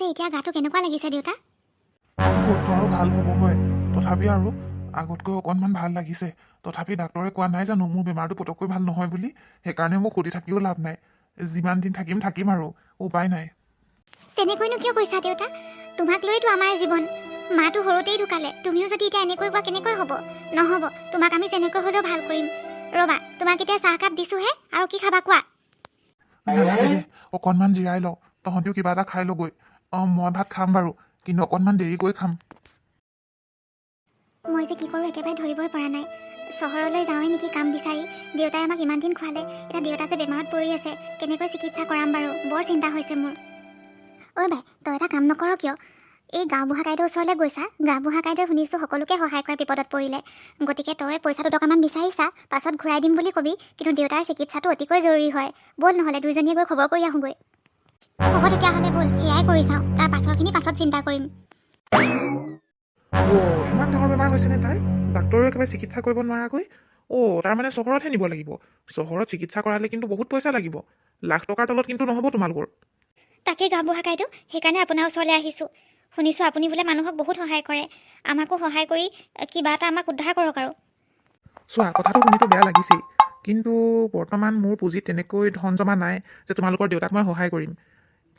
পিছে এতিয়া গাটো কেনেকুৱা লাগিছে দেউতা? ক'ততো আৰু ভাল হ'ব হয়, তথাপি আৰু আগতকৈ অকণমান ভাল লাগিছে। তথাপি ডাক্তৰে কোৱা নাই জানো মোৰ বেমাৰটো পটককৈ ভাল নহয় বুলি। সেইকাৰণে মোক সুধি থাকিও লাভ নাই। যিমান দিন থাকিম আৰু উপায় নাই। তেনেকৈনো কিয় কৈছা দেউতা? তোমাক লৈতো আমাৰ জীৱন। মাটো সৰুতেই ঢুকালে, তুমিও যদি এতিয়া এনেকৈ কোৱা কেনেকৈ হ'ব? নহ'ব, তোমাক আমি যেনেকৈ হ'লেও ভাল কৰিম। ৰ'বা, তোমাক এতিয়া চাহকাপ দিছোঁহে, আৰু কি খাবা কোৱা? নালাগে দে, অকণমান জিৰাই লওঁ। তহঁতিও কিবা এটা খাই ল'গৈ। মই ভাত খাম বাৰু, কিন্তু অকণমান দেৰিকৈ খাম। মই যে কি কৰোঁ একেবাৰে ধৰিবই পৰা নাই। চহৰলৈ যাওঁৱে নেকি কাম বিচাৰি। দেউতাই আমাক ইমান দিন খোৱালে, এতিয়া দেউতা যে বেমাৰত পৰি আছে, কেনেকৈ চিকিৎসা কৰাম বাৰু? বৰ চিন্তা হৈছে মোৰ। অ' বাই, তই এটা কাম নকৰ কিয়? এই গাঁওবুঢ়া কাইদেউৰ ওচৰলৈ গৈছা। গাঁওবুঢ়া কাইদেউৱে শুনিছোঁ সকলোকে সহায় কৰে বিপদত পৰিলে। গতিকে তই পইচা দুটকামান বিচাৰিছা, পাছত ঘূৰাই দিম বুলি কবি। কিন্তু দেউতাৰ চিকিৎসাটো অতিকৈ জৰুৰী হয়। ব'ল নহ'লে দুইজনীয়ে গৈ খবৰ কৰি আহোঁগৈ। হ'ব তেতিয়াহ'লে ব'ল, সেয়াই কৰি চাওঁ। তাৰ পাছৰখিনি পাছত চিন্তা কৰিম। ইমান ডাঙৰ বেমাৰ হৈছেনে তাই? ডাক্তৰেও একেবাৰে চিকিৎসা কৰিব নোৱাৰাকৈ? তাৰমানে চহৰতহে নিব লাগিব। চহৰত চিকিৎসা কৰালে কিন্তু বহুত পইচা লাগিব। লাখ টকাৰ তলত কিন্তু নহ'ব তোমালোকৰ। তাকে গাঁওবুঢ়া কাইদেউ, সেইকাৰণে আপোনাৰ ওচৰলৈ আহিছোঁ। শুনিছোঁ আপুনি বোলে মানুহক বহুত সহায় কৰে। আমাকো সহায় কৰি কিবা এটা আমাক উদ্ধাৰ কৰক আৰু। চোৱা, কথাটো শুনিতো বেয়া লাগিছেই, কিন্তু বৰ্তমান মোৰ পুঁজিত তেনেকৈ ধন জমা নাই যে তোমালোকৰ দেউতাক মই সহায় কৰিম।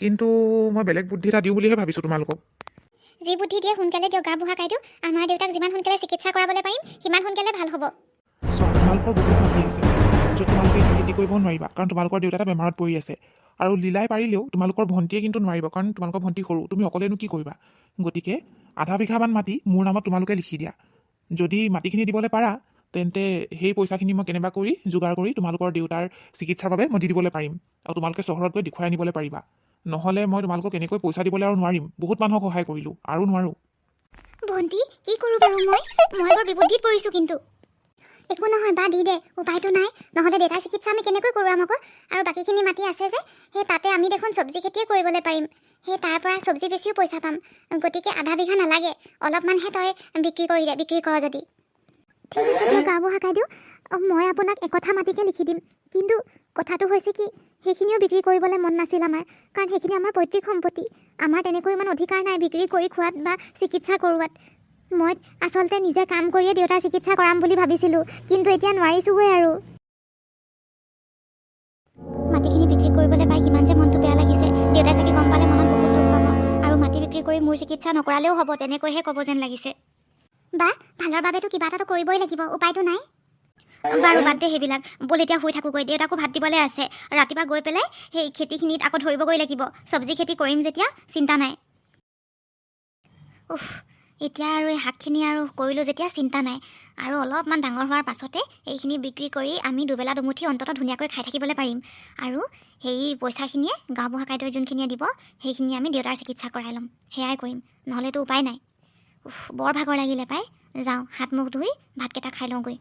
কিন্তু মই বেলেগ বুদ্ধি এটা দিওঁ বুলিহে ভাবিছোঁ তোমালোকক। যি বুদ্ধি দিয়ে সোনকালে দিয়ক গাঁওবুঢ়া কাইদেউ। আমাৰ দেউতাক যিমান সোনকালে চিকিৎসা কৰাবলৈ পাৰিম, সিমান সোনকালে ভাল হ'ব। চোৱা, তোমালোকৰ বহুত মাটি আছে য'ত তোমালোকে এতিয়া খেতি কৰিব নোৱাৰিবা, কাৰণ তোমালোকৰ দেউতা এটা বেমাৰত পৰি আছে। আৰু লীলাই পাৰিলেও তোমালোকৰ ভণ্টিয়ে কিন্তু নোৱাৰিব, কাৰণ তোমালোকৰ ভণ্টি সৰু, তুমি অকলেনো কি কৰিবা? গতিকে আধা বিঘামান মাটি মোৰ নামত তোমালোকে লিখি দিয়া। যদি মাটিখিনি দিবলৈ পাৰা, তেন্তে সেই পইচাখিনি মই কেনেবা কৰি যোগাৰ কৰি তোমালোকৰ দেউতাৰ চিকিৎসাৰ বাবে মই দি দিবলৈ পাৰিম, আৰু তোমালোকে চহৰত গৈ দেখুৱাই আনিবলৈ পাৰিবা। নহ'লে মই তোমালোকক এনেকৈ পইচা দিবলৈ আৰু নোৱাৰিম। বহুত মানুহক সহায় কৰিলোঁ, আৰু নোৱাৰোঁ। ভণ্টি, কি কৰোঁ বাৰু মই বৰ বিপদত পৰিছোঁ কিন্তু। একো নহয় বা, দি দে, উপায়তো নাই। নহ'লে দেউতাৰ চিকিৎসা আমি কেনেকৈ কৰোঁ আকৌ? আৰু বাকীখিনি মাটি আছে যে, সেই তাতে আমি দেখোন চব্জি খেতিয়ে কৰিবলৈ পাৰিম। সেই তাৰ পৰা চব্জি বেছিও পইচা পাম। গতিকে আধা বিঘা নালাগে, অলপমানহে তই বিক্ৰী কৰ যদি। ঠিক আছে দিয়ক গাঁওবুঢ়া কাইদেউ, মই আপোনাক একঠা মাটিকে লিখি দিম। কিন্তু কথাটো হৈছে কি, সেইখিনিও বিক্ৰী কৰিবলৈ মন নাছিল আমাৰ, কাৰণ সেইখিনি আমাৰ পৈতৃক সম্পত্তি। আমাৰ তেনেকৈ ইমান অধিকাৰ নাই বিক্ৰী কৰি খোৱাত বা চিকিৎসা কৰোৱাত। মই আচলতে নিজে কাম কৰিয়ে দেউতাৰ চিকিৎসা কৰাম বুলি ভাবিছিলোঁ, কিন্তু এতিয়া নোৱাৰিছোঁগৈ আৰু। মাটিখিনি বিক্ৰী কৰিবলৈ পাই সিমান যে মনটো বেয়া লাগিছে। দেউতাই চাগে গম পালে মনত বহুত দুখ পাব, আৰু মাটি বিক্ৰী কৰি মোৰ চিকিৎসা নকৰালেও হ'ব, তেনেকৈহে ক'ব যেন লাগিছে। বা, ভালৰ বাবেতো কিবা এটাতো কৰিবই লাগিব, উপায়তো নাই। বাৰু বাদ দে সেইবিলাক, ব'ল এতিয়া শুই থাকোঁগৈ। দেউতাকো ভাত দিবলৈ আছে। ৰাতিপুৱা গৈ পেলাই সেই খেতিখিনিত আকৌ ধৰিবগৈ লাগিব। চব্জি খেতি কৰিম যেতিয়া চিন্তা নাই। এতিয়া আৰু এই শাকখিনি আৰু কৰিলোঁ যেতিয়া চিন্তা নাই। আৰু অলপমান ডাঙৰ হোৱাৰ পাছতে এইখিনি বিক্ৰী কৰি আমি দুবেলা দুমুঠি অন্ততঃ ধুনীয়াকৈ খাই থাকিবলৈ পাৰিম। আৰু সেই পইচাখিনিয়ে গাঁওবুঢ়া কাইদেৱে যোনখিনিয়ে দিব, সেইখিনিয়ে আমি দেউতাৰ চিকিৎসা কৰাই ল'ম। সেয়াই কৰিম, নহ'লেতো উপায় নাই। বৰ ভাগৰ লাগিলে পাই। যাওঁ, হাত মুখ ধুই ভাতকেইটা খাই লওঁগৈ।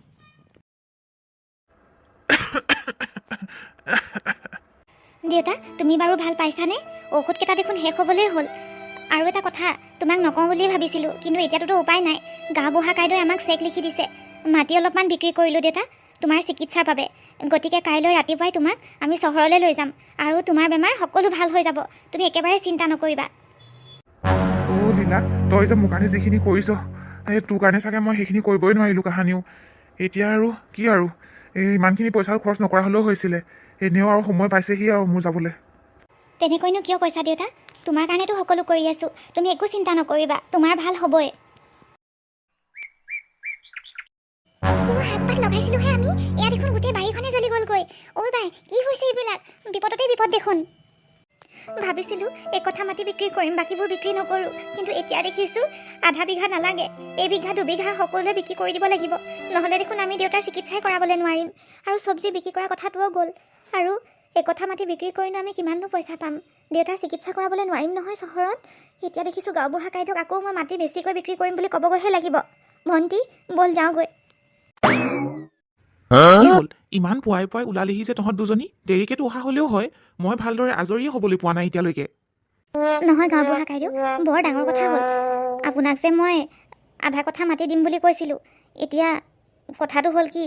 দেউতা, তুমি বাৰু ভাল পাইছানে? ঔষধকেইটা দেখোন শেষ হ'বলৈ হ'ল। আৰু এটা কথা, তোমাক নকওঁ বুলিয়ে ভাবিছিলোঁ, কিন্তু এতিয়াতো উপায় নাই। গাঁওবুঢ়া কাইদেৱে আমাক চেক লিখি দিছে। মাটি অলপমান বিক্ৰী কৰিলোঁ দেউতা, তোমাৰ চিকিৎসাৰ বাবে। গতিকে কাইলৈ ৰাতিপুৱাই তোমাক আমি চহৰলৈ লৈ যাম, আৰু তোমাৰ বেমাৰ সকলো ভাল হৈ যাব। তুমি একেবাৰে চিন্তা নকৰিবা। লীলা, তই যে মোৰ কাৰণে যিখিনি কৰিছ, তোৰ কাৰণে চাগে মই সেইখিনি কৰিবই নোৱাৰিলোঁ কাহানিও। এতিয়া আৰু কি আৰু, ইমানখিনি পইচাও খৰচ নকৰা হ'লেও হৈছিলে। এনেও আৰু সময় পাইছেহি আৰু মোৰ যাবলৈ। তেনেকৈনো কিয় কৈছা দেউতা? তোমাৰ কাৰণেতো সকলো কৰি আছোঁ। তুমি একো চিন্তা নকৰিবা, তোমাৰ ভাল হ'বই। হাত পাত লগাইছিলোহে আমি, এয়া দেখোন গোটেই বাৰীখনে জ্বলি গ'লগৈ। অ' বাই, কি হৈছে এইবিলাক? বিপদতে বিপদ দেখোন। ভাবিছিলোঁ একঠা মাটি বিক্ৰী কৰিম, বাকীবোৰ বিক্ৰী নকৰোঁ। কিন্তু এতিয়া দেখিছোঁ আধা বিঘা নালাগে, এবিঘা দুবিঘা সকলোৱে বিক্ৰী কৰি দিব লাগিব। নহ'লে দেখোন আমি দেউতাৰ চিকিৎসাই কৰাবলৈ নোৱাৰিম। আৰু চব্জি বিক্ৰী কৰা কথাটোও গ'ল। আৰু একঠা মাটি বিক্ৰী কৰিনো আমি কিমাননো পইচা পাম? দেউতাৰ চিকিৎসা কৰাবলৈ নোৱাৰিম নহয় চহৰত। এতিয়া দেখিছোঁ গাঁওবুঢ়া কাইদেউক আকৌ মই মাটি বেছিকৈ বিক্ৰী কৰিম বুলি ক'বগৈহে লাগিব। ভণ্টি, ব'ল যাওঁগৈ। কি হ'ল? ইমান পুৱাই পুৱাই ওলালিহি যে তহঁত দুজনী? দেৰিকেতো অহা হ'লেও হয়, মই ভালদৰে আজৰিয়ে হ'বলৈ পোৱা নাই এতিয়ালৈকে। নহয় গাঁওবুঢ়া কাইদেউ, বৰ ডাঙৰ কথা হ'ল। আপোনাক যে মই আধা কথা মাতি দিম বুলি কৈছিলোঁ। এতিয়া কথাটো হ'ল কি,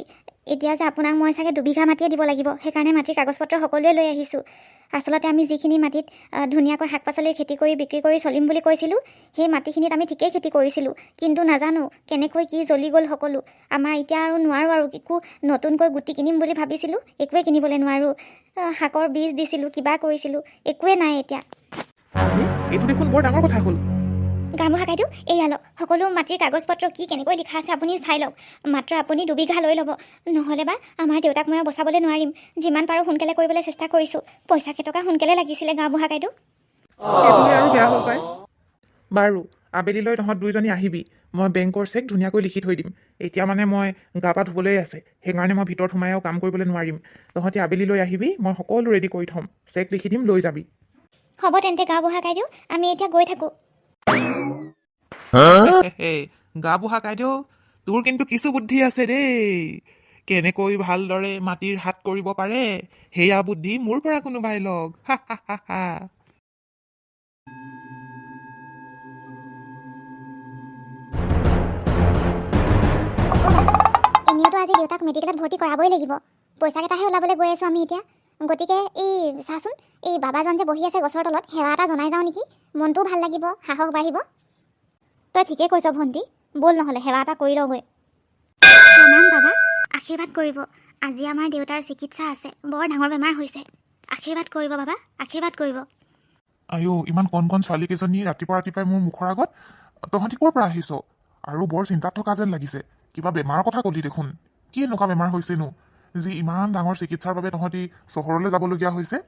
এতিয়া যে আপোনাক মই চাগে 2 বিঘা মাটিয়ে দিব লাগিব, সেইকাৰণে মাটিৰ কাগজ-পত্ৰ সকলোৱে লৈ আহিছোঁ। আচলতে আমি যিখিনি মাটিত ধুনীয়াকৈ শাক পাচলিৰ খেতি কৰি বিক্ৰী কৰি চলিম বুলি কৈছিলোঁ, সেই মাটিখিনিত আমি ঠিকেই খেতি কৰিছিলোঁ, কিন্তু নাজানো কেনেকৈ কি জ্বলি গ'ল সকলো। আমাৰ এতিয়া আৰু নোৱাৰোঁ আৰু একো নতুনকৈ গুটি কিনিম বুলি ভাবিছিলোঁ, একোৱে কিনিবলৈ নোৱাৰোঁ। শাকৰ বীজ দিছিলোঁ, কিবা কৰিছিলোঁ, একোৱে নাই এতিয়া। আৰে, এইটো দেখোন বৰ ডাঙৰ কথা হ'ল। গাঁওবুঢ়া কাইদেউ, এয়া লওক সকলো মাটিৰ কাগজ-পত্ৰ কি কেনেকৈ লিখা আছে আপুনি চাই লওক। মাত্ৰ আপুনি 2 বিঘা লৈ ল'ব, নহ'লে বা আমাৰ দেউতাক মই বচাবলৈ নোৱাৰিম। যিমান পাৰোঁ সোনকালে কৰিবলৈ চেষ্টা কৰিছোঁ। পইচা কেইটকা সোনকালে লাগিছিলে গাঁওবুঢ়া কাইদেউ। এইটোহে আৰু বেয়া হ'ল পাই। বাৰু, আবেলিলৈ তহঁত 2জনী আহিবি। মই বেংকৰ চেক ধুনীয়াকৈ লিখি থৈ দিম। এতিয়া মানে মই গা পা ধুবলৈ আছে, সেইকাৰণে মই ভিতৰত সোমাই কাম কৰিবলৈ নোৱাৰিম। তহঁতি আবেলিলৈ আহিবি, মই সকলো ৰেডি কৰি থ'ম। চেক লিখি দিম, লৈ যাবি। হ'ব তেন্তে গাঁওবুঢ়া কাইদেউ, আমি এতিয়া গৈ থাকোঁ। গাঁওবুঢ়া কাইদেউ, তোৰ কিন্তু কিছু বুদ্ধি আছে দেই। কেনেকৈ ভালদৰে মাটিৰ হাত কৰিব পাৰে, সেয়া বুদ্ধি মোৰ পৰা কোনোবাই লগ। হা হা হা হা। এনেওতো আজি দেউতাক মেডিকেলত ভৰ্তি কৰাবই লাগিব। পইচা কেইটাহে ওলাবলৈ গৈ আছোঁ আমি এতিয়া। গতিকে এই চাচোন, এই বাবাজন যে বহি আছে গছৰ তলত, সেৱা এটা জনাই যাওঁ নেকি। মনটোও ভাল লাগিব, সাহস বাঢ়িব। তই ঠিকেই কৈছ ভণ্টি, ব'ল নহ'লে সেৱা এটা কৰি লওঁগৈ। প্ৰণাম বাবা, আশীৰ্বাদ কৰিব। আজি আমাৰ দেউতাৰ চিকিৎসা আছে, বৰ ডাঙৰ বেমাৰ হৈছে। আশীৰ্বাদ কৰিব বাবা, আশীৰ্বাদ কৰিব। আইঅ, ইমান কণ কণ ছোৱালীকেইজনী ৰাতিপুৱা ৰাতিপুৱাই মোৰ মুখৰ আগত। তহঁতি ক'ৰ পৰা আহিছ? আৰু বৰ চিন্তাত থকা যেন লাগিছে। কিবা বেমাৰৰ কথা ক'লি দেখোন। কি এনেকুৱা বেমাৰ হৈছেনো যি ইমান ডাঙৰ চিকিৎসাৰ বাবে তহঁতি চহৰলৈ যাবলগীয়া হৈছে?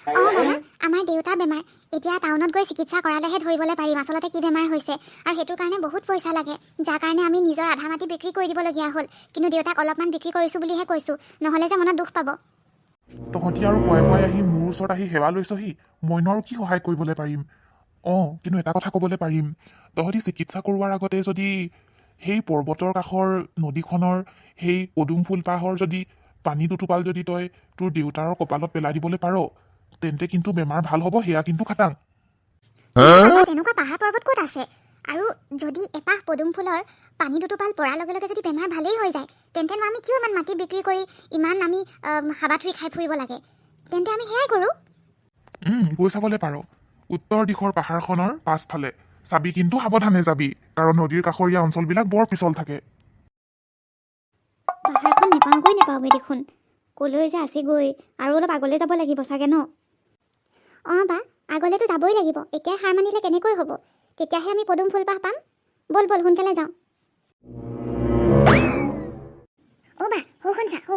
অঁ বাবা, আমাৰ দেউতাৰ বেমাৰ। এতিয়া টাউনত গৈ চিকিৎসা কৰালেহে ধৰিবলৈ পাৰিম আচলতে কি বেমাৰ হৈছে। আৰু সেইটোৰ কাৰণে বহুত পইচা লাগে, যাৰ কাৰণে আমি নিজৰ আধা মাটি বিক্ৰী কৰি দিবলগীয়া হ'ল। কিন্তু দেউতাক অলপমান বিক্ৰী কৰিছোঁ বুলিহে কৈছোঁ, নহ'লে যে মনত দুখ পাব। তহঁতি আৰু পুৱাই পুৱাই আহি মোৰ ওচৰত আহি সেৱা লৈছহি। মইনো আৰু কি সহায় কৰিবলৈ পাৰিম? অঁ, কিন্তু এটা কথা ক'বলৈ পাৰিম। তহঁতি চিকিৎসা কৰোৱাৰ আগতে যদি সেই পৰ্বতৰ কাষৰ নদীখনৰ সেই পদুম ফুলপাহৰ যদি পানী দুটোপাল যদি তই তোৰ দেউতাৰ কপালত পেলাই দিবলৈ পাৰ, তেন্তে কিন্তু বেমাৰ ভাল হ'ব, সেয়া কিন্তু খাটাং। বাবা, তেনেকুৱা পাহাৰ পৰ্বত ক'ত আছে? আৰু যদি এপাহ পদুম ফুলৰ পানী দুটোপাল পৰাৰ লগে লগে যদি বেমাৰ ভালেই হৈ যায়, তেন্তেনো আমি কিয় ইমান মাটি বিক্ৰী কৰি ইমান আমি হাবাথুৰি খাই ফুৰিব লাগে? তেন্তে আমি সেয়াই কৰোঁ। গৈ চাবলৈ পাৰ। উত্তৰ দিশৰ পাহাৰখনৰ পাছফালে চাবি, কিন্তু সাৱধানে যাবি, কাৰণ নদীৰ কাষৰীয়া অঞ্চলবিলাক বৰ পিছল থাকে। পাহাৰখন নেপাওঁগৈ দেখোন। ক'লৈ যে আছেগৈ, আৰু অলপ আগলৈ যাব লাগিব চাগে ন? অঁ বা, আগলৈতো যাবই লাগিব। এতিয়া হাৰ মানিলে কেনেকৈ হ'ব? তেতিয়াহে আমি পদুম ফুলপাহ পাম। ব'ল ব'ল সোনকালে যাওঁ। অ' বা,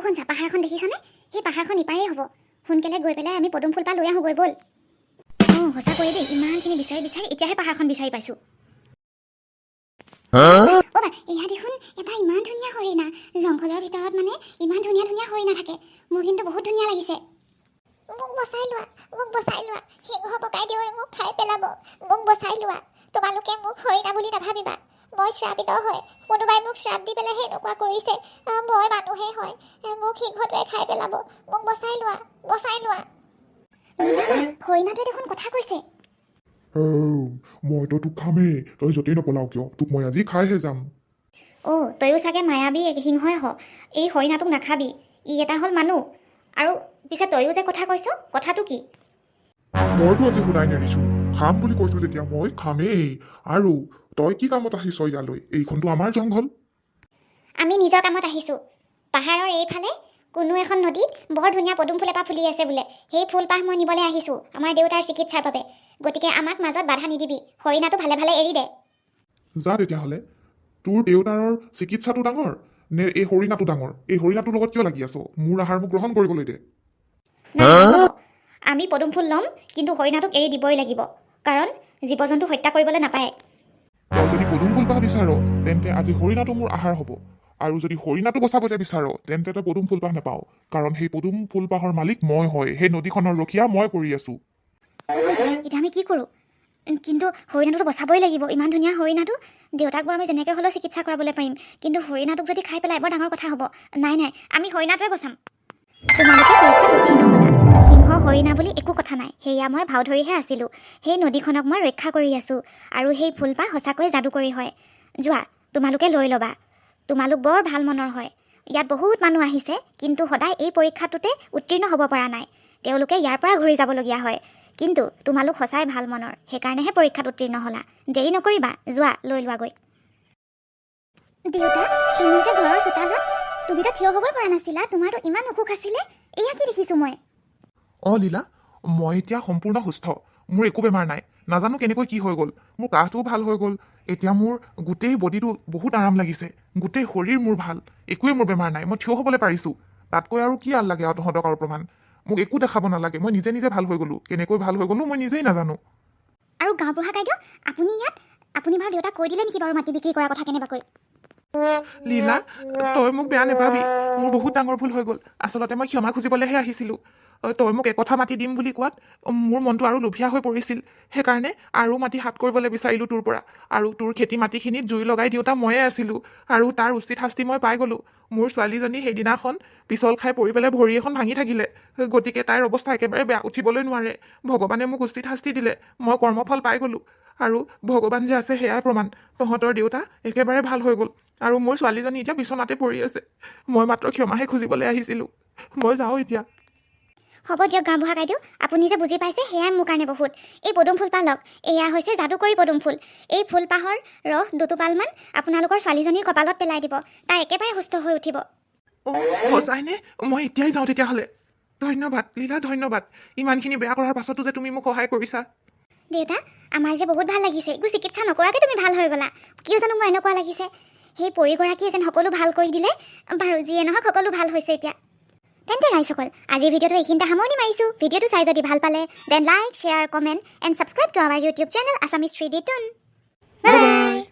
শুনছা পাহাৰখন দেখিছনে? সেই পাহাৰখন ইপাৰেই হ'ব। সোনকালে গৈ পেলাই আমি পদুম ফুলপাহ লৈ আহোঁগৈ ব'ল। অঁ, সঁচাকৈয়ে দেই, ইমানখিনি বিচাৰি এতিয়াহে পাহাৰখন বিচাৰি পাইছোঁ। অ' বা, এয়া দেখোন এটা ইমান ধুনীয়া হৰিণা। জংঘলৰ ভিতৰত মানে ইমান ধুনীয়া ধুনীয়া হৰিণা থাকে। মোৰ কিন্তু বহুত ধুনীয়া লাগিছে। মোক বচাই লোৱা, সিংহ ককাইদেউ মোক খাই পেলাব। মোক বচাই লোৱা। তোমালোকে মোক হৰিণা বুলি নাভাবিবা। মই শ্ৰাপিত হয়। কোনোবাই মোক শ্ৰাপ দি পেলাই এনেকুৱা কৰিছে। মই মানুহে হয়। মোক সিংহটোৱে খাই পেলাব। মোক বচাই লোৱা। হৰিণাটোৱে দেখোন কথা কৈছে। মইতো তোক খামেই, তই য'তেই নপলাও কিয়, তোক মই আজি খাইহে যাম। অ' তয়ো চাগে মায়াবী সিংহই হ। এই হৰিণাটোক নাখাবি, ই এটা হ'ল মানুহ। আৰু পিছে তয়ো যে কথা কৈছ, কথাটো কি? মইতো আজি শুনাই নেৰিছো। খাম বুলি কৈছো যেতিয়া মই খামেই। আৰু তই কি কামত আহিছ ইয়ালৈ? এইখনতো আমাৰ জংঘল। আমি নিজৰ কামত আহিছোঁ। পাহাৰৰ এইফালে কোনো এখন নদীত বৰ ধুনীয়া পদুম ফুল এপাহ ফুলি আছে বোলে। সেই ফুলপাহ মই নিবলৈ আহিছোঁ আমাৰ দেউতাৰ চিকিৎসাৰ বাবে। গতিকে আমাক মাজত বাধা নিদিবি। হৰিণাটো ভালে ভালে এৰি দে। যা তেতিয়াহ'লে। তোৰ দেউতাৰৰ চিকিৎসাটো ডাঙৰ নে এই হৰিণাটো ডাঙৰ? এই হৰিণাটোৰ লগত কিয় লাগি আছ? মোৰ আহাৰ মোক গ্ৰহণ কৰিবলৈ দে। নাই, আমি পদুম ফুল ল'ম, কিন্তু হৰিণাটোক এৰি দিবই লাগিব। কাৰণ জীৱ জন্তু হত্যা কৰিবলৈ নাপায়। তই যদি পদুম ফুলপাহ বিচাৰ, তেন্তে আজি হৰিণাটো মোৰ আহাৰ হ'ব। আৰু যদি হৰিণাটো বচাবলৈ বিচাৰ, তেন্তে তই পদুম ফুলপাহ নাপাওঁ। কাৰণ সেই পদুম ফুলপাহৰ মালিক মই হয়। সেই নদীখনৰ ৰখীয়া মই কৰি আছো। এতিয়া আমি কি কৰোঁ? কিন্তু হৰিণাটোতো বচাবই লাগিব। ইমান ধুনীয়া হৰিণাটো। দেউতাক বাৰু আমি যেনেকৈ হ'লেও চিকিৎসা কৰাবলৈ পাৰিম, কিন্তু হৰিণাটোক যদি খাই পেলাই বৰ ডাঙৰ কথা হ'ব। নাই, আমি হৰিণাটোৱে বচাম। তোমালোকে পৰীক্ষাত উত্তীৰ্ণ হ'লা। সিংহ হৰিণা বুলি একো কথা নাই, সেয়া মই ভাও ধৰিহে আছিলোঁ। সেই নদীখনক মই ৰক্ষা কৰি আছোঁ। আৰু সেই ফুলপাহ সঁচাকৈ যাদুকৰী হয়। যোৱা, তোমালোকে লৈ ল'বা। তোমালোক বৰ ভাল মনৰ হয়। ইয়াত বহুত মানুহ আহিছে কিন্তু সদায় এই পৰীক্ষাটোতে উত্তীৰ্ণ হ'ব পৰা নাই তেওঁলোকে ইয়াৰ পৰা ঘূৰি যাবলগীয়া হয় কিন্তু তোমালোক সঁচাই ভাল মনৰ সেইকাৰণেহে পৰীক্ষাত উত্তীৰ্ণ হ'লা দেৰি নকৰিবা যোৱা লৈ লোৱাগৈ দেউতা তুমি যে ঘৰৰ চোতালত তুমিতো থিয় হ'বই পৰা নাছিলা তোমাৰতো ইমান অসুখ আছিলে এয়া কি দেখিছোঁ মই অঁ লীলা মই এতিয়া সম্পূৰ্ণ সুস্থ মোৰ একো বেমাৰ নাই নাজানো কেনেকৈ কি হৈ গ'ল মোৰ কাহটোও ভাল হৈ গ'ল এতিয়া মোৰ গোটেই বডিটো বহুত আৰাম লাগিছে গোটেই শৰীৰ মোৰ ভাল একোৱেই মোৰ বেমাৰ নাই মই থিয় হ'বলৈ পাৰিছোঁ তাতকৈ আৰু কি আল লাগে আৰু তহঁতক আৰু প্ৰমাণ মোক একো দেখাব নালাগে মই নিজে নিজে ভাল হৈ গ'লোঁ কেনেকৈ ভাল হৈ গ'লোঁ মই নিজেই নাজানো আৰু গাঁওবুঢ়া কাইদেউ আপুনি বাৰু দেউতাক কৈ দিলে নেকি বাৰু মাটি বিক্ৰী কৰাৰ কথা কেনেবাকৈ লীলা তই মোক বেয়া নাপাবি মোৰ বহুত ডাঙৰ ভুল হৈ গ'ল আচলতে মই ক্ষমা খুজিবলৈহে আহিছিলোঁ তই মোক একথা মাটি দিম বুলি কোৱাত মোৰ মনটো আৰু লোভীয়া হৈ পৰিছিল সেইকাৰণে আৰু মাটি হাত কৰিবলৈ বিচাৰিলোঁ তোৰ পৰা আৰু তোৰ খেতি মাটিখিনিত জুই লগাই দিওঁতা ময়ে আছিলোঁ আৰু তাৰ উচিত শাস্তি মই পাই গ'লোঁ মোৰ ছোৱালীজনী সেইদিনাখন পিছল খাই পৰি পেলাই ভৰি এখন ভাঙি থাকিলে গতিকে তাইৰ অৱস্থা একেবাৰে বেয়া উঠিবলৈ নোৱাৰে ভগৱানে মোক উচিত শাস্তি দিলে মই কৰ্মফল পাই গ'লোঁ আৰু ভগৱান যে আছে সেয়াই প্ৰমাণ তহঁতৰ দেউতা একেবাৰে ভাল হৈ গ'ল আৰু মোৰ ছোৱালীজনী এতিয়া বিচনাতে পৰি আছে মই মাত্ৰ ক্ষমাহে খুজিবলৈ আহিছিলোঁ মই যাওঁ এতিয়া হ'ব দিয়ক গাঁওবুঢ়া কাইদেউ আপুনি যে বুজি পাইছে সেয়াই মোৰ কাৰণে বহুত এই পদুম ফুলপাহ লওক এয়া হৈছে যাদুকৰী পদুম ফুল এই ফুলপাহৰ ৰস দুটোপালমান আপোনালোকৰ ছোৱালীজনীৰ কপালত পেলাই দিব তাই একেবাৰে সুস্থ হৈ উঠিব অঁ সঁচাইনে মই এতিয়াই যাওঁ তেতিয়াহ'লে ধন্যবাদ লীলা ধন্যবাদ ইমানখিনি বেয়া কৰাৰ পাছতো যে তুমি মোক সহায় কৰিছা দেউতা আমাৰ যে বহুত ভাল লাগিছে একো চিকিৎসা নকৰাকৈ তুমি ভাল হৈ গ'লা কিয় জানো মোৰ এনেকুৱা লাগিছে সেই পৰিগৰাকীয়ে যেন সকলো ভাল কৰি দিলে বাৰু যিয়ে নহওক সকলো ভাল হৈছে এতিয়া তেন্তে ৰাইজসকল আজিৰ ভিডিঅ'টো এইখিনিতে সামৰণি মাৰিছোঁ ভিডিঅ'টো চাই যদি ভাল পালে then like share comment and subscribe to our YouTube channel Assamese 3D toon bye bye